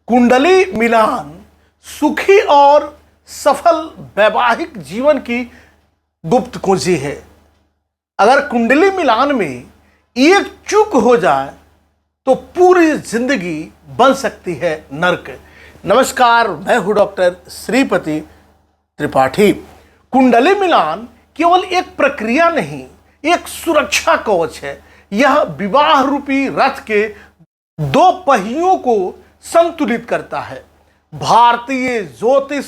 कुंडली मिलान सुखी और सफल वैवाहिक जीवन की गुप्त कुंजी है। अगर कुंडली मिलान में एक चूक हो जाए तो पूरी जिंदगी बन सकती है नर्क। नमस्कार, मैं हूं डॉक्टर श्रीपति त्रिपाठी। कुंडली मिलान केवल एक प्रक्रिया नहीं, एक सुरक्षा कवच है। यह विवाह रूपी रथ के दो पहियों को संतुलित करता है। भारतीय ज्योतिष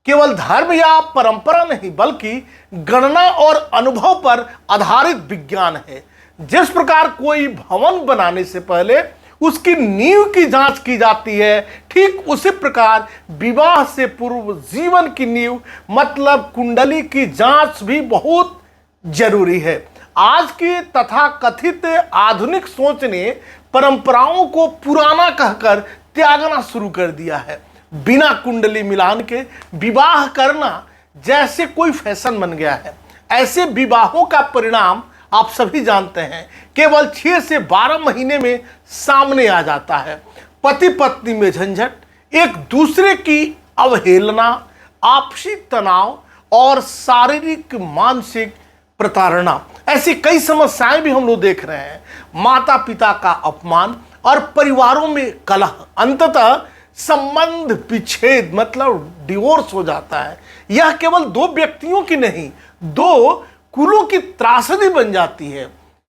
केवल धर्म या परंपरा नहीं, बल्कि गणना और अनुभव पर आधारित विज्ञान है। जिस प्रकार कोई भवन बनाने से पहले उसकी नींव की जांच की जाती है, ठीक उसी प्रकार विवाह से पूर्व जीवन की नींव मतलब कुंडली की जांच भी बहुत जरूरी है। आज की तथाकथित आधुनिक सोच ने परंपराओं को पुराना कहकर त्यागना शुरू कर दिया है। बिना कुंडली मिलान के विवाह करना जैसे कोई फैशन बन गया है। ऐसे विवाहों का परिणाम आप सभी जानते हैं, केवल 6 से 12 महीने में सामने आ जाता है। पति पत्नी में झंझट, एक दूसरे की अवहेलना, आपसी तनाव और शारीरिक मानसिक प्रताड़ना, ऐसी कई समस्याएं भी हम लोग देख रहे हैं। माता पिता का अपमान और परिवारों में कलह, अंततः संबंध विच्छेद मतलब डिवोर्स हो जाता है। यह केवल दो व्यक्तियों की नहीं, दो कुलों की त्रासदी बन जाती है।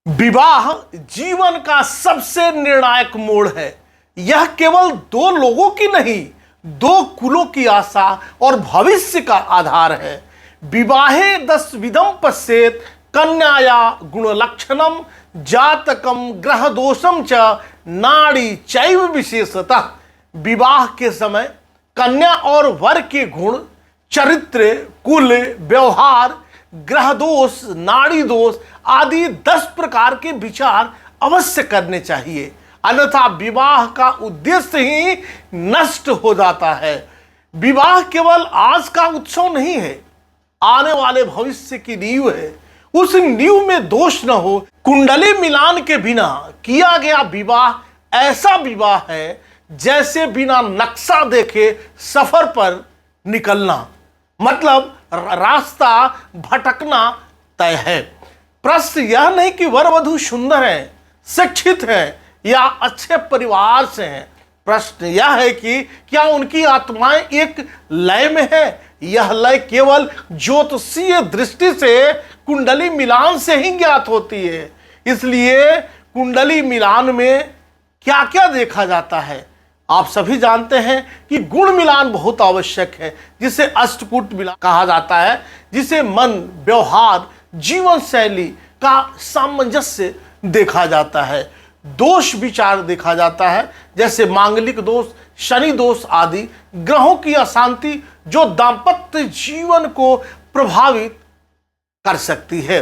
विवाह जीवन का सबसे निर्णायक मोड़ है। यह केवल दो लोगों की नहीं, दो कुलों की आशा और भविष्य का आधार है। विवाहे 10 विधम पश्येत कन्याया गुणलक्षणम जातकम ग्रह दोषम च नाड़ी चैव विशेषतः। विवाह के समय कन्या और वर के गुण, चरित्र, कुल, व्यवहार, ग्रह दोष, नाड़ी दोष आदि 10 प्रकार के विचार अवश्य करने चाहिए, अन्यथा विवाह का उद्देश्य ही नष्ट हो जाता है। विवाह केवल आज का उत्सव नहीं है, आने वाले भविष्य की नींव है। उस नींव में दोष न हो। कुंडली मिलान के बिना किया गया विवाह ऐसा विवाह है जैसे बिना नक्शा देखे सफर पर निकलना, मतलब रास्ता भटकना तय है। प्रश्न यह नहीं कि वर वधू सुंदर है, शिक्षित है या अच्छे परिवार से हैं। प्रश्न यह है कि क्या उनकी आत्माएं एक लय में है। यह लय केवल ज्योतिषीय दृष्टि से कुंडली मिलान से ही ज्ञात होती है। इसलिए कुंडली मिलान में क्या क्या देखा जाता है, आप सभी जानते हैं कि गुण मिलान बहुत आवश्यक है, जिसे अष्टकूट मिलान कहा जाता है, जिसे मन, व्यवहार, जीवन शैली का सामंजस्य देखा जाता है। दोष विचार देखा जाता है, जैसे मांगलिक दोष, शनि दोष आदि, ग्रहों की अशांति जो दाम्पत्य जीवन को प्रभावित कर सकती है।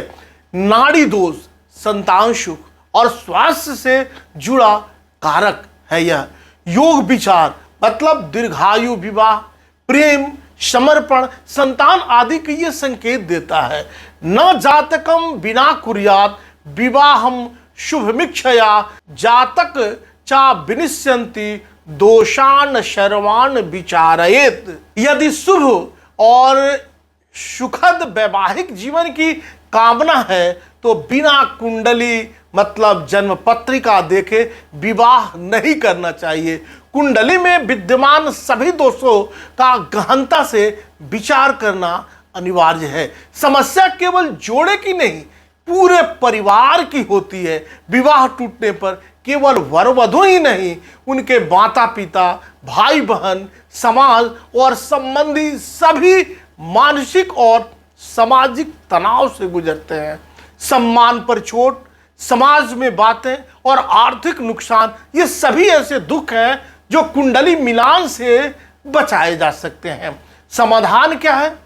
नाड़ी दोष संतान सुख और स्वास्थ्य से जुड़ा कारक है। यह योग विचार मतलब दीर्घायु, विवाह, प्रेम, समर्पण, संतान आदि के ये संकेत देता है। न जातकम बिना कुर्यात विवाहम शुभमिक्षया जातक चा विनिश्यन्ति दोषान शर्वान विचारयेत। यदि शुभ और सुखद वैवाहिक जीवन की कामना है तो बिना कुंडली मतलब जन्म पत्रिका देखे विवाह नहीं करना चाहिए। कुंडली में विद्यमान सभी दोषों का गहनता से विचार करना अनिवार्य है। समस्या केवल जोड़े की नहीं, पूरे परिवार की होती है। विवाह टूटने पर केवल वर वधू ही नहीं, उनके माता पिता, भाई बहन, समाज और संबंधी सभी मानसिक और सामाजिक तनाव से गुजरते हैं। सम्मान पर चोट, समाज में बातें और आर्थिक नुकसान, ये सभी ऐसे दुख हैं जो कुंडली मिलान से बचाए जा सकते हैं। समाधान क्या है?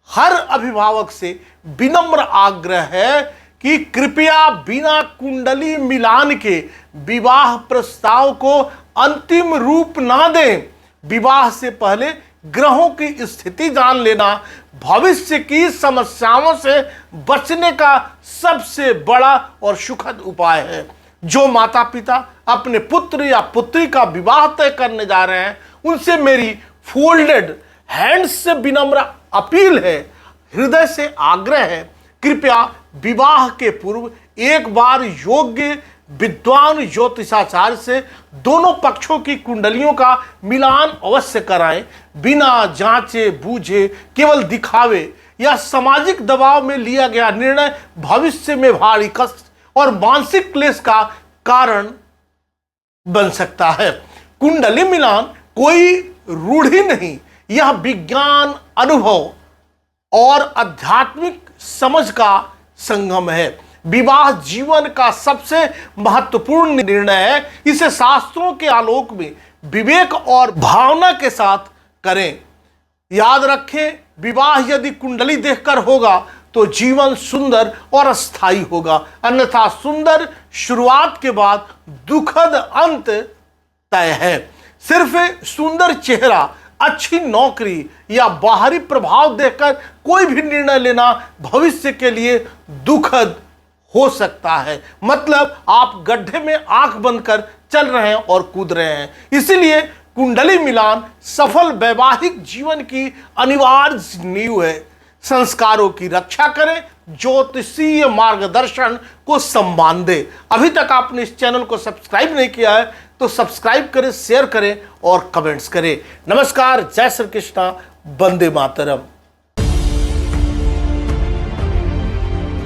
हर अभिभावक से विनम्र आग्रह है कि कृपया बिना कुंडली मिलान के विवाह प्रस्ताव को अंतिम रूप ना दें। विवाह से पहले ग्रहों की स्थिति जान लेना भविष्य की समस्याओं से बचने का सबसे बड़ा और सुखद उपाय है। जो माता पिता अपने पुत्र या पुत्री का विवाह तय करने जा रहे हैं, उनसे मेरी फोल्डेड हैंड्स से विनम्र अपील है, हृदय से आग्रह है, कृपया विवाह के पूर्व एक बार योग्य विद्वान ज्योतिषाचार्य से दोनों पक्षों की कुंडलियों का मिलान अवश्य कराएं। बिना जांचे बूझे केवल दिखावे या सामाजिक दबाव में लिया गया निर्णय भविष्य में भारी कष्ट और मानसिक क्लेश का कारण बन सकता है। कुंडली मिलान कोई रूढ़ि नहीं, यह विज्ञान, अनुभव और आध्यात्मिक समझ का संगम है। विवाह जीवन का सबसे महत्वपूर्ण निर्णय है। इसे शास्त्रों के आलोक में विवेक और भावना के साथ करें। याद रखें, विवाह यदि कुंडली देखकर होगा तो जीवन सुंदर और स्थायी होगा, अन्यथा सुंदर शुरुआत के बाद दुखद अंत तय है। सिर्फ सुंदर चेहरा, अच्छी नौकरी या बाहरी प्रभाव देखकर कोई भी निर्णय लेना भविष्य के लिए दुखद हो सकता है। मतलब आप गड्ढे में आंख बंद कर चल रहे हैं और कूद रहे हैं। इसीलिए कुंडली मिलान सफल वैवाहिक जीवन की अनिवार्य नींव है। संस्कारों की रक्षा करें, ज्योतिषीय मार्गदर्शन को सम्मान दें। अभी तक आपने इस चैनल को सब्सक्राइब नहीं किया है तो सब्सक्राइब करें, शेयर करें और कमेंट्स करें। नमस्कार, जय श्री कृष्णा, वंदे मातरम।